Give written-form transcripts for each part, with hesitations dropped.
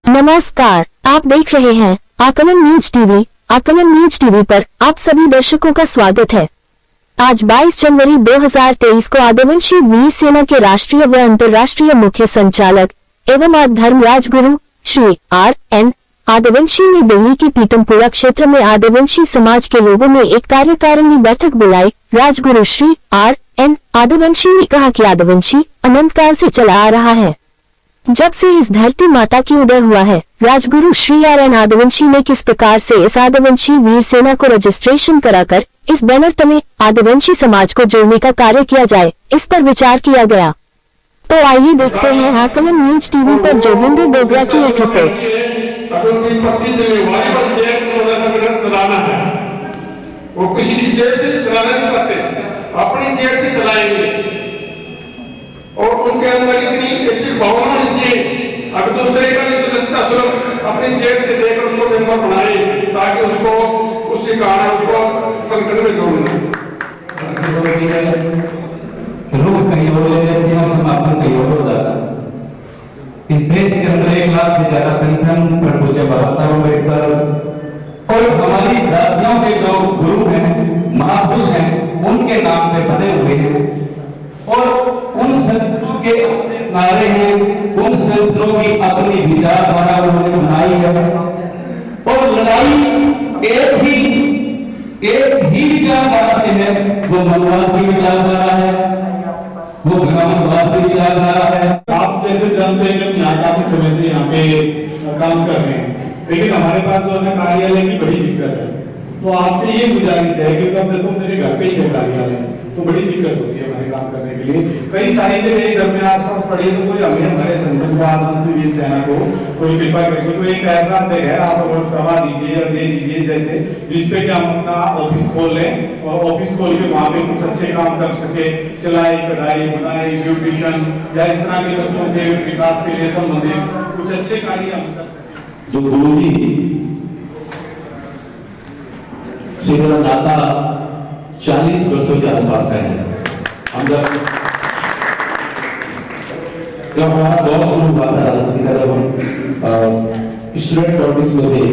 नमस्कार, आप देख रहे हैं आकलन न्यूज टीवी। आकलन न्यूज टीवी पर आप सभी दर्शकों का स्वागत है। आज 22 जनवरी 2023 को आदिवंशी वीर सेना के राष्ट्रीय व अंतर्राष्ट्रीय मुख्य संचालक एवं धर्म राजगुरु श्री R.N. आदिवंशी ने दिल्ली के पीतमपुरा क्षेत्र में आदिवंशी समाज के लोगों में एक कार्यकारिणी बैठक बुलाई। राजगुरु श्री R.N. आदिवंशी ने कहा कि आदिवंशी अनंत काल से चला आ रहा है, जब से इस धरती माता की उदय हुआ है। राजगुरु श्री R.N. आदिवंशी ने किस प्रकार से इस आदिवंशी वीर सेना को रजिस्ट्रेशन कराकर इस बैनर तले आदिवंशी समाज को जोड़ने का कार्य किया जाए, इस पर विचार किया गया। तो आइए देखते हैं आकलन न्यूज टीवी पर जोगिंदर डोगरा की एक रिपोर्ट। वो किसी की जेब से चलाना नहीं चाहते, अपनी जेब से चलाएंगे और उनके अंदर इतनी अच्छी भावना इसलिए अब दूसरे का भी सुरक्षा सुरक्षा अपनी जेब से देकर उसको मेंबर बनाए ताकि उसको उसके कारण उसको संगठन में जोड़ना। लोग कहीं और ले लेते हैं और समापन कहीं और हो जाता है। इस देश के अंदर 1 लाख से ज्यादा संगठन पर पूज्य बाबा साहब अम्बेडकर और हमारी जातियों के जो गुरु हैं, महापुरुष हैं, उनके नाम पे बने हुए हैं और उन संतों के अपने नारे हैं, उन संतों की अपनी विचारधारा उन्होंने बनाई है और लड़ाई एक ही विचारधारा से है। वो मनवाद की विचारधारा है, वो भगवानवाद की विचारधारा है। आप जैसे जानते हैं कि हम यहाँ काफी समय से यहाँ पे काम कर रहे हैं, लेकिन हमारे पास जो है कार्यालय की बड़ी दिक्कत है। तो आपसे ये गुजारिश है कि कब देखो मेरे घर पे ही है कार्यालय, तो बड़ी दिक्कत होती है हमारे काम करने के लिए। कई सारी जगह घर में आसपास पड़ी तो कोई हमें हमारे संगठन को आदिवासी वीर सेना को कोई कृपा करके कोई एक ऐसा जगह आप अगर करवा दीजिए या दे दीजिए, जैसे जिसपे कि हम अपना ऑफिस खोल लें और ऑफिस खोल के वहाँ पे कुछ अच्छे काम कर सके, सिलाई कढ़ाई बुनाई ब्यूटिशियन या इस तरह के बच्चों के विकास के लिए संबंधित कुछ अच्छे कार्य हम कर सकें। जो गुरु जी मेरा नाता 40 वर्षों के आसपास का है। हम जब हमारा दौर शुरू हुआ था जब हम स्टूडेंट पॉलिटिक्स में थे,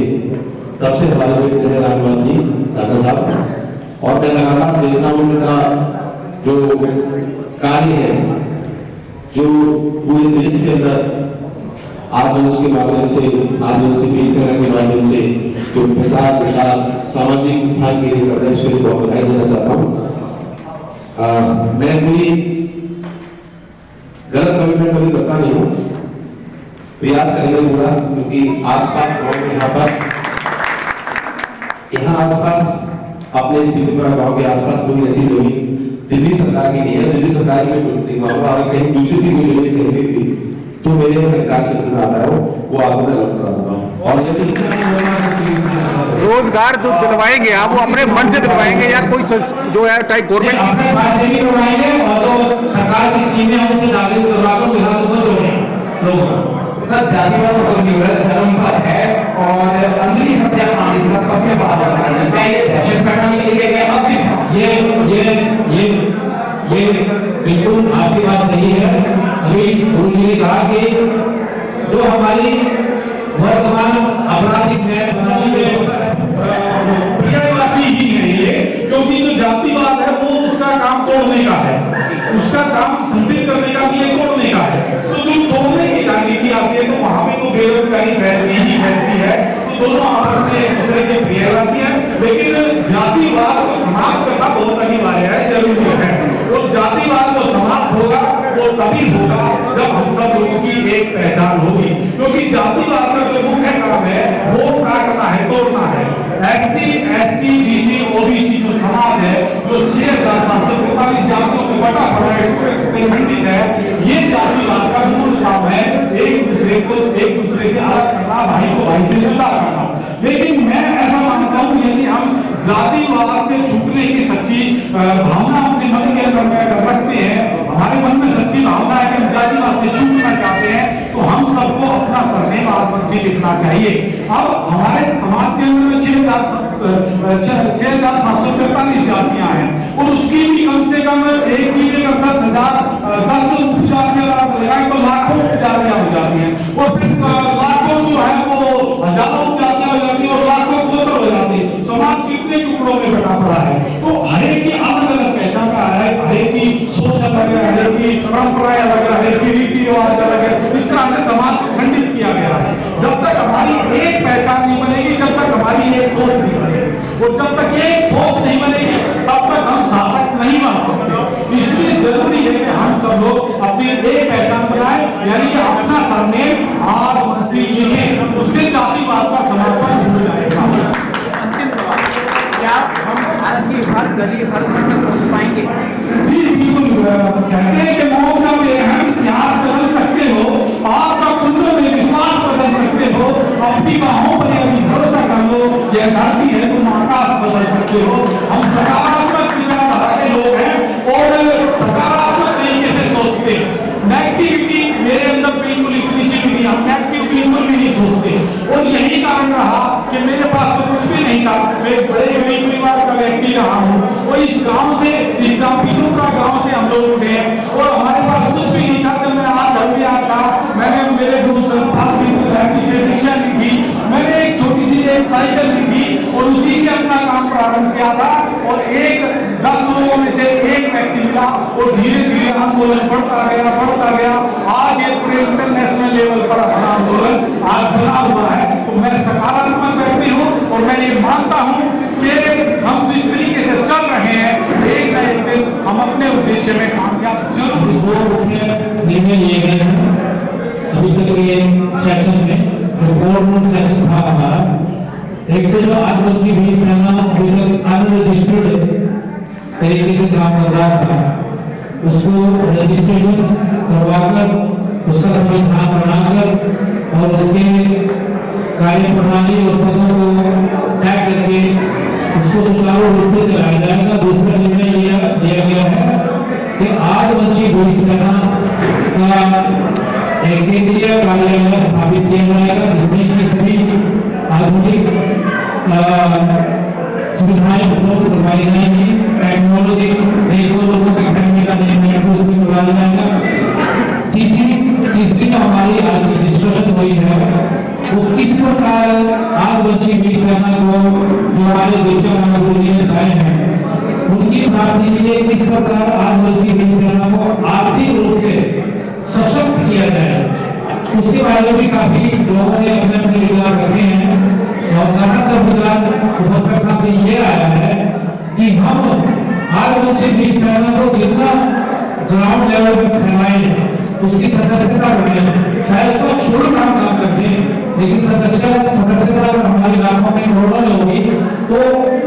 तब से हमारे बेटे रामनाथ जी दादा साहब और मैं लगातार देखना उनका जो कार्य है, जो पूरे देश के अंदर आदिवासी के माध्यम से, आदिवासी वीर सेना के माध्यम से जो प्रसार विकास सामाजिक उत्थान के लिए प्रदेश के लिए बहुत बधाई देना चाहता हूँ। मैं कोई गलत कमिटमेंट कभी करता नहीं हूँ, प्रयास करेंगे पूरा, क्योंकि आसपास यहाँ आसपास अपने इस गाँव के आसपास कोई ऐसी जमीन दिल्ली सरकार की नहीं है। दिल्ली सरकार में कहीं दूसरी थी तो मेरे सरकार क्षेत्र में आता है वो आपको मैं लग रहा हूँ। और यदि रोजगार जो दिलवाएंगे आप वो अपने फंड से दिलवाएंगे या कोई जो है टाइप गवर्नमेंट अपने फंड से भी दिलवाएंगे और जो सरकार की स्कीमें हैं उनसे जागरूक करवाकर बिहार को जोड़ेंगे लोग। सर जातिवाद और निवृत्त शर्म पर है और अंजलि हत्याकांड इसका सबसे बड़ा कारण है। पहले दहशत फैलाने के लिए गए, अब ये बिल्कुल आपकी बात सही है। अभी गुरु जी ने कहा कि जो हमारी वर्तमान आपराधिक न्याय प्रणाली में क्रियावाची ही है ये, क्योंकि जो जातिवाद है वो उसका काम तोड़ने का है, उसका काम संतुलित करने का भी ये तोड़ने का है। तो जो तोड़ने की राजनीति आती है तो वहां पे तो बेरोजगारी फैलती ही फैलती है, तो दोनों आपस में एक दूसरे के प्रिय रहती है। लेकिन जातिवाद को समाप्त करना बहुत अनिवार्य है, जरूरी है। उस जातिवाद को समाप्त होगा वो तभी होगा जब हम सब लोगों की एक पहचान होगी, क्योंकि जातिवाद का जो मुख्य काम है वो काटना है, तोड़ना है। SC, ST, BC, OBC जो समाज है, जो 6,743 जातियों में बटा पड़ा है, खंडित है, ये जातिवाद का मूल काम है। एक दूसरे से अलग करना, भाई को भाई से जुदा करना। लेकिन मैं ऐसा मानता हूँ यदि हम जातिवाद से छूटने की सच्ची भावना अपने मन के अंदर रखते हैं, हमारे मन में सच्ची भावना है कि हम जातिवाद से छूटना चाहते हैं, तो हम सबको अपना सरनेम आसंसी लिखना चाहिए। अब हमारे समाज के अंदर 6,743 जातियां हैं और उसकी भी कम से कम 1,10,000 पड़ा है। तो हर एक की अलग अलग पहचान का है, हर एक की सोच अलग है, हर एक की परंपराएं अलग है, हर एक की रीति रिवाज अलग है। इस तरह से समाज को खंडित किया गया है। जब तक हमारी एक पहचान नहीं बनेगी, जब तक हमारी एक सोच नहीं बनेगी, और जब तक एक सोच नहीं बनेगी तब तक हम शासक नहीं बन सकते। इसलिए जरूरी है कि हम सब लोग अपनी एक पहचान बनाएं, यानी कि अपना सरनेम आदिवासी लिखें, उससे जातिवाद का समापन हो जाएगा। अंतिम सवाल, क्या हम भारत की हर गली हर घर तक पहुंच पाएंगे? जी बिल्कुल, कहते हैं कि मौत का बेरहम इतिहास बदल सकते हो, आपका कुंडों में विश्वास बदल सकते हो, अपनी बाहों पर यदि भरोसा कर लो, यह धरती है तुम आकाश बदल सकते हो। हम सकारात्मक विचारधारा के लोग हैं और सकारात्मक तरीके से सोचते हैं। नेगेटिविटी मेरे अंदर बिल्कुल इतनी सी नहीं, हम नेगेटिव बिल्कुल भी नहीं सोचते, और यही कारण रहा कि मेरे पास तो कुछ भी नहीं था। मैं एक बड़े गरीब परिवार का व्यक्ति रहा हूँ, और इस गांव से, इस पिलूरा गांव से हम लोग उठे हैं, और हमारे पास कुछ भी नहीं था। जब मैं आज घर में आता, मैंने मेरे गुरु सरपाल सिंह से रिक्शा ली थी, मैंने एक छोटी सी एक साइकिल ली थी, और उसी से अपना काम प्रारंभ किया था, और एक 10 लोगों में से एक व्यक्ति मिला, और धीरे धीरे आंदोलन बढ़ता गया। आज ये पूरे इंटरनेशनल लेवल पर अपना आंदोलन आज बना हुआ है। तो मैं सकारात्मक व्यक्ति हूँ, और मैं ये मानता हूँ कि हम जिस तरीके से चल रहे हैं, एक न एक दिन हम अपने उद्देश्य में कामयाब जरूर निर्णय लिए गए हैं। अभी तक ये सेशन में जो 4 नोट सेशन था हमारा, एक तो जो आदिवासी भी सेना अभी तक अनरजिस्टर्ड तरीके से काम कर रहा था, उसको रजिस्ट्रेशन करवाकर, उसका संविधान बनाकर, और उसके कार्य प्रणाली और पदों को तय करके उसको सुचारू रूप से चलाया जाएगा। दूसरा निर्णय लिया गया है कि आदिवासी भूमि सेना का एक केंद्रीय कार्यालय स्थापित किया जाएगा, जिसमें की सभी आधुनिक सुविधाएं उपलब्ध करवाई जाएंगी। टेक्नोलॉजी लोगों के फैमिली का निर्णय को उसमें करवाया जाएगा। तीसरी जो हमारी आज की डिस्कशन हुई है, वो किस प्रकार आदिवासी भी सेना को जो हमारे देशों में गुरुजी ने बताए हैं, उनकी प्राप्ति के लिए किस प्रकार आदिवासी भी सेना को आर्थिक रूप से सशक्त किया जाए, उसके बारे में काफी लोगों ने अपने विचार रखे हैं। और का विचार उभर कर सामने ये आया है कि हम आदिवासी भी सेना को जितना ग्राउंड लेवल पर फैलाएं, उसकी सदस्यता बढ़े, शायद तो शुरू काम करते हैं, लेकिन सदस्यता अगर हमारे इलाकों में नॉर्मल होगी तो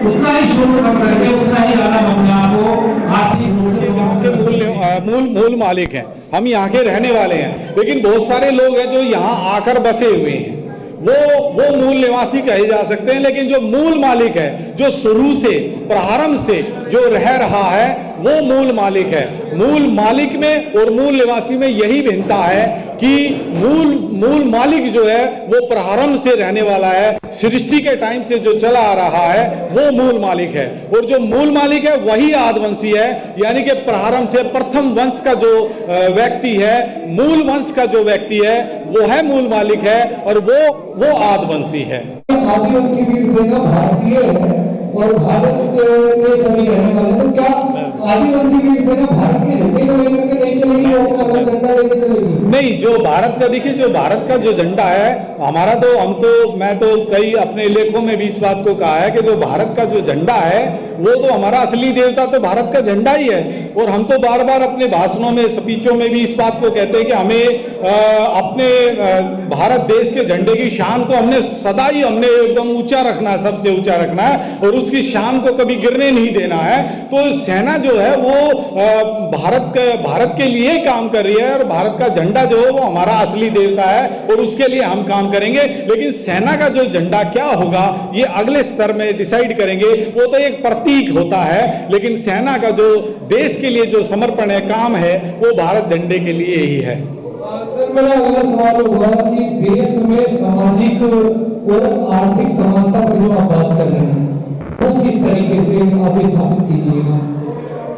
उतना ही शुरू काम करके उतना ही ज्यादा अपने आप को आर्थिक रूप से गांव के मूल मालिक हैं, हम यहाँ के रहने वाले हैं। लेकिन बहुत सारे लोग हैं जो यहाँ आकर बसे हुए हैं, वो मूल निवासी कहे जा सकते हैं। लेकिन जो मूल मालिक है, जो शुरू से प्रारंभ से जो रह रहा है, वो मूल मालिक है। मूल मालिक में और मूल निवासी में यही भिन्नता है कि मूल मालिक जो है वो प्रारंभ से रहने वाला है, सृष्टि के टाइम से जो चला आ रहा है वो मूल मालिक है, और जो मूल मालिक है वही आदिवंशी है। यानी कि प्रारंभ से प्रथम वंश का जो व्यक्ति है, मूल वंश का जो व्यक्ति है, वो है मूल मालिक है, और वो आदिवंशी है। आदिवासी वीर सेना भारतीय है और भारत के सभी रहने वाले, तो क्या आदिवासी वीर सेना भारत के झंडे को लेकर के नहीं चलेगी, और झंडा लेकर चलेगी? नहीं, जो भारत का देखिए, जो भारत का जो झंडा है हमारा, मैं तो कई अपने लेखों में भी इस बात को कहा है कि जो भारत का जो झंडा है वो तो हमारा असली देवता तो भारत का झंडा ही है। और हम तो बार बार अपने भाषणों में, स्पीचों में भी इस बात को कहते हैं कि हमें अपने भारत देश के झंडे की शान को हमने सदा ही एकदम ऊंचा रखना है, सबसे ऊंचा रखना है, और उसकी शान को कभी गिरने नहीं देना है। तो सेना जो है वो भारत के लिए काम कर रही है, और भारत का झंडा जो है वो हमारा असली देवता है, और उसके लिए हम काम करेंगे। लेकिन सेना का जो झंडा क्या होगा ये अगले स्तर में डिसाइड करेंगे, वो तो एक प्रतीक होता है। लेकिन सेना का जो देश के लिए जो समर्पण है, काम है, वो भारत झंडे के लिए ही है। सर, मेरा अगला सवाल होगा कि देश में सामाजिक और आर्थिक समानता पर जो आप बात कर रहे हैं, वो किस तरीके से आप स्थापित कीजिएगा?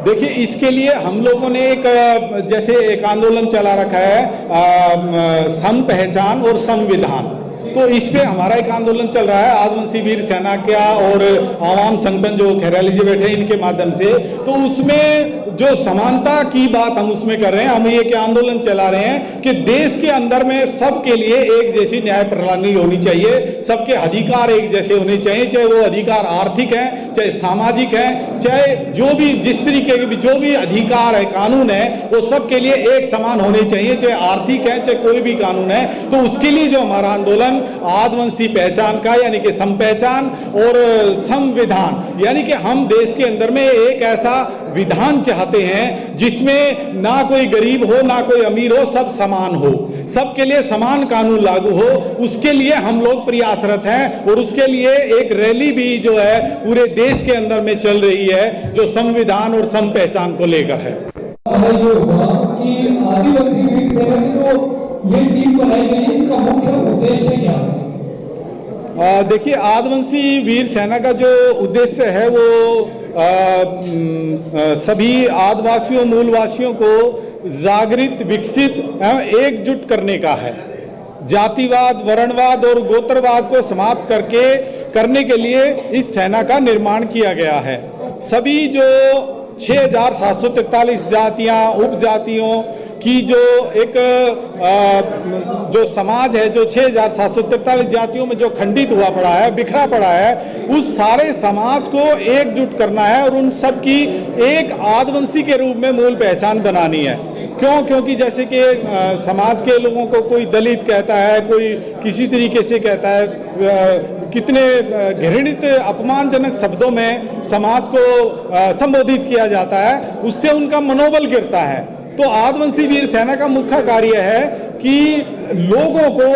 देखिए, इसके लिए हम लोगों ने एक आंदोलन चला रखा है, सम पहचान और संविधान। तो इस पे हमारा एक आंदोलन चल रहा है आदिवासी वीर सेना का और आवाम संगठन जो खैराली जी बैठे इनके माध्यम से। तो उसमें जो समानता की बात हम उसमें कर रहे हैं, हम ये क्या आंदोलन चला रहे हैं कि देश के अंदर में सबके लिए एक जैसी न्याय प्रणाली होनी चाहिए, सबके अधिकार एक जैसे होने चाहिए, चाहे वो अधिकार आर्थिक है, चाहे सामाजिक है, चाहे जो भी जिस तरीके के भी जो भी अधिकार है, कानून है, वो सबके लिए एक समान होने चाहिए, चाहे आर्थिक है चाहे कोई भी कानून है। तो उसके लिए जो हमारा आंदोलन आदिवासी पहचान का यानी कि सम पहचान और संविधान, यानी कि हम देश के अंदर में एक ऐसा विधान चाहते हैं जिसमें ना कोई गरीब हो ना कोई अमीर हो, सब समान हो, सबके लिए समान कानून लागू हो, उसके लिए हम लोग प्रयासरत हैं। और उसके लिए एक रैली भी जो है पूरे देश के अंदर में चल रही है जो संविधान और सम पहचान को लेकर है। आदिवासी वीर सेना की जो ये टीम बनाई गई है, इसका मुख्य उद्देश्य क्या है? देखिए, आदिवासी वीर सेना का जो उद्देश्य है वो सभी आदिवासियों मूलवासियों को जागृत, विकसित एवं एकजुट करने का है। जातिवाद, वर्णवाद और गोत्रवाद को समाप्त करने के लिए इस सेना का निर्माण किया गया है। सभी जो 6743 जातियां, उपजातियों की जो एक जो समाज है, जो 6743 जातियों में जो खंडित हुआ पड़ा है, बिखरा पड़ा है, उस सारे समाज को एकजुट करना है और उन सब की एक आदिवासी के रूप में मूल पहचान बनानी है। क्यों? क्योंकि जैसे कि समाज के लोगों को कोई दलित कहता है, कोई किसी तरीके से कहता है, कितने घृणित अपमानजनक शब्दों में समाज को संबोधित किया जाता है, उससे उनका मनोबल गिरता है। तो आदिवासी वीर सेना का मुख्य कार्य है कि लोगों को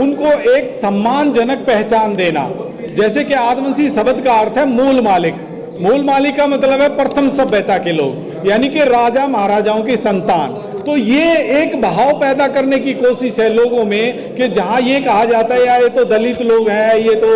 उनको एक सम्मानजनक पहचान देना। जैसे कि आदिवासी शब्द का अर्थ है मूल मालिक। मूल मालिक का मतलब है प्रथम सभ्यता के लोग, यानी कि राजा महाराजाओं की संतान। तो ये एक भाव पैदा करने की कोशिश है लोगों में कि जहां ये कहा जाता है यार ये तो दलित लोग हैं, ये तो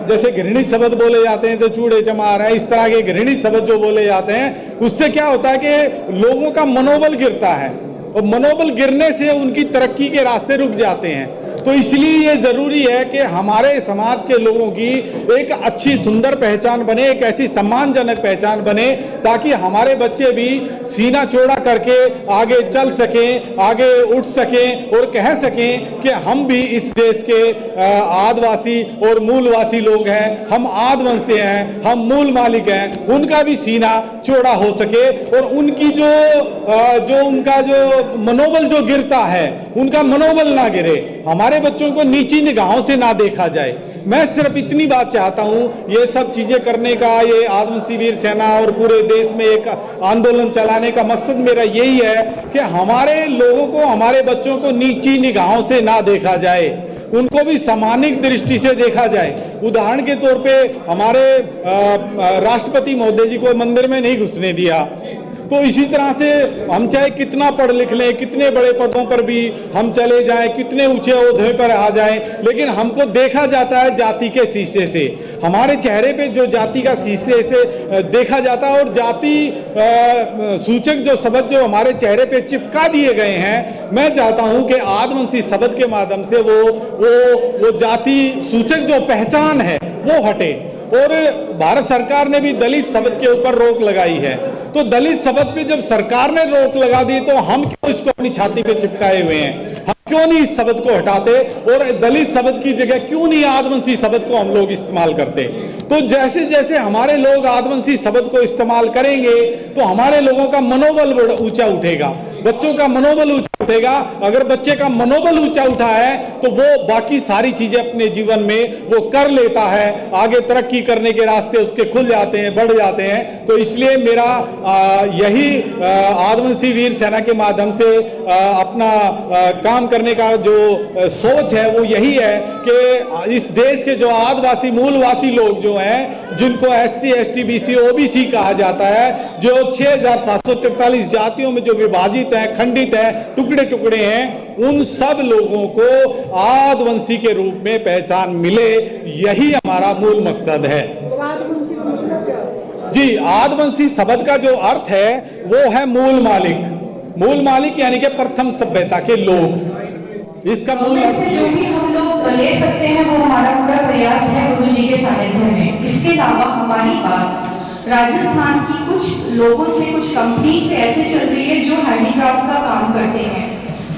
जैसे घृणित शब्द बोले जाते हैं तो चूड़े चमार है, इस तरह के घृणित शब्द जो बोले जाते हैं, उससे क्या होता है कि लोगों का मनोबल गिरता है और मनोबल गिरने से उनकी तरक्की के रास्ते रुक जाते हैं। तो इसलिए ये जरूरी है कि हमारे समाज के लोगों की एक अच्छी सुंदर पहचान बने, एक ऐसी सम्मानजनक पहचान बने ताकि हमारे बच्चे भी सीना चौड़ा करके आगे चल सकें, आगे उठ सकें और कह सकें कि हम भी इस देश के आदिवासी और मूलवासी लोग हैं, हम आदिवंशी हैं, हम मूल मालिक हैं। उनका भी सीना चौड़ा हो सके और उनकी जो उनका जो मनोबल जो गिरता है, उनका मनोबल ना गिरे, हमारे बच्चों को नीची निगाहों से ना देखा जाए। मैं सिर्फ इतनी बात चाहता हूं, ये सब चीजें करने का, ये आदिवासी वीर सेना और पूरे देश में एक आंदोलन चलाने का मकसद मेरा यही है कि हमारे लोगों को, हमारे बच्चों को नीची निगाहों से ना देखा जाए, उनको भी सामान्य दृष्टि से देखा जाए। उदाहरण के तौर पे हमारे राष्ट्रपति महोदय जी को मंदिर में नहीं घुसने दिया, तो इसी तरह से हम चाहे कितना पढ़ लिख लें, कितने बड़े पदों पर भी हम चले जाएं, कितने ऊंचे ओहदे पर आ जाएं, लेकिन हमको देखा जाता है जाति के शीशे से। हमारे चेहरे पे जो जाति का शीशे से देखा जाता है और जाति सूचक जो शब्द जो हमारे चेहरे पे चिपका दिए गए हैं, मैं चाहता हूं कि आदिवासी शब्द के माध्यम से वो जाति सूचक जो पहचान है वो हटे। और भारत सरकार ने भी दलित शब्द के ऊपर रोक लगाई है, तो दलित शब्द पे जब सरकार ने रोक लगा दी तो हम क्यों इसको अपनी छाती पे चिपकाए हुए हैं? हम क्यों नहीं इस शब्द को हटाते और दलित शब्द की जगह क्यों नहीं आदिवासी शब्द को हम लोग इस्तेमाल करते? तो जैसे जैसे हमारे लोग आदिवासी शब्द को इस्तेमाल करेंगे तो हमारे लोगों का मनोबल ऊंचा उठेगा, बच्चों का मनोबल ऊंचा उठेगा। अगर बच्चे का मनोबल ऊंचा उठा है तो वो बाकी सारी चीजें अपने जीवन में वो कर लेता है, आगे तरक्की करने के रास्ते उसके खुल जाते हैं, बढ़ जाते हैं। तो इसलिए मेरा यही आदिवासी वीर सेना के माध्यम से अपना काम करने का जो सोच है वो यही है कि इस देश के जो आदिवासी मूलवासी लोग जो हैं, जिनको SC ST BC OBC कहा जाता है, जो 6743 जातियों में जो विभाजित है, खंडित है, टुकड़े टुकड़े हैं, उन सब लोगों को आदिवासी के रूप में पहचान मिले, यही हमारा मूल मकसद है। जी, आदिवासी शब्द का जो अर्थ है वो है मूल मालिक। मूल मालिक यानी कि प्रथम सभ्यता के लोग, इसका मूल अर्थ जो भी हम लोग ले सकते हैं वो हमारा पूरा प्रयास है गुरु जी के सानिध्य में। इसके अलावा हमारी बात राजस्थान की कुछ लोगों से, कुछ कंपनी से ऐसे चल रही है जो हैंडीक्राफ्ट का काम करते हैं,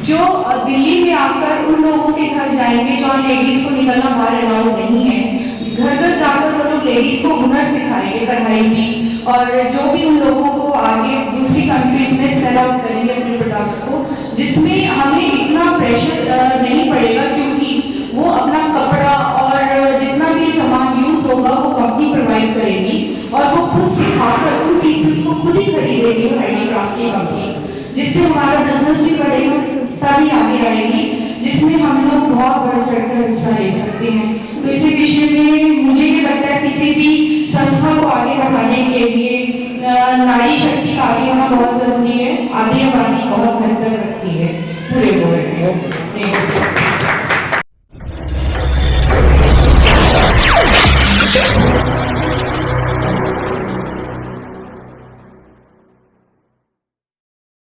जो दिल्ली में आकर उन लोगों के घर जाएंगे जहाँ लेडीज को निकलना बाहर अलाउड नहीं है। घर घर जाकर वो लोग लेडीज को हुनर सिखाएंगे कढ़ाई में, और जो भी उन लोगों को आगे दूसरी कंट्रीज में सेल आउट करेंगे अपने प्रोडक्ट्स को, जिसमें हमें इतना प्रेशर नहीं पड़ेगा क्योंकि वो अपना कपड़ा और जितना भी सामान यूज होगा वो कंपनी प्रोवाइड करेगी और वो खुद सिखाकर उन पीसेस को खुद ही खरीदेगी हैंडीक्राफ्ट की कंपनी, जिससे हमारा बिजनेस भी बढ़ेगा, संस्था भी आगे आएगी, जिसमें हम लोग बहुत बढ़ चढ़कर हिस्सा ले सकते हैं। तो इसी विषय में मुझे भी लगता है किसी भी संस्था को आगे बढ़ाने के लिए नारी शक्ति का आगे होना बहुत जरूरी है। आधी आबादी बहुत महत्व रखती है पूरे वर्ल्ड में।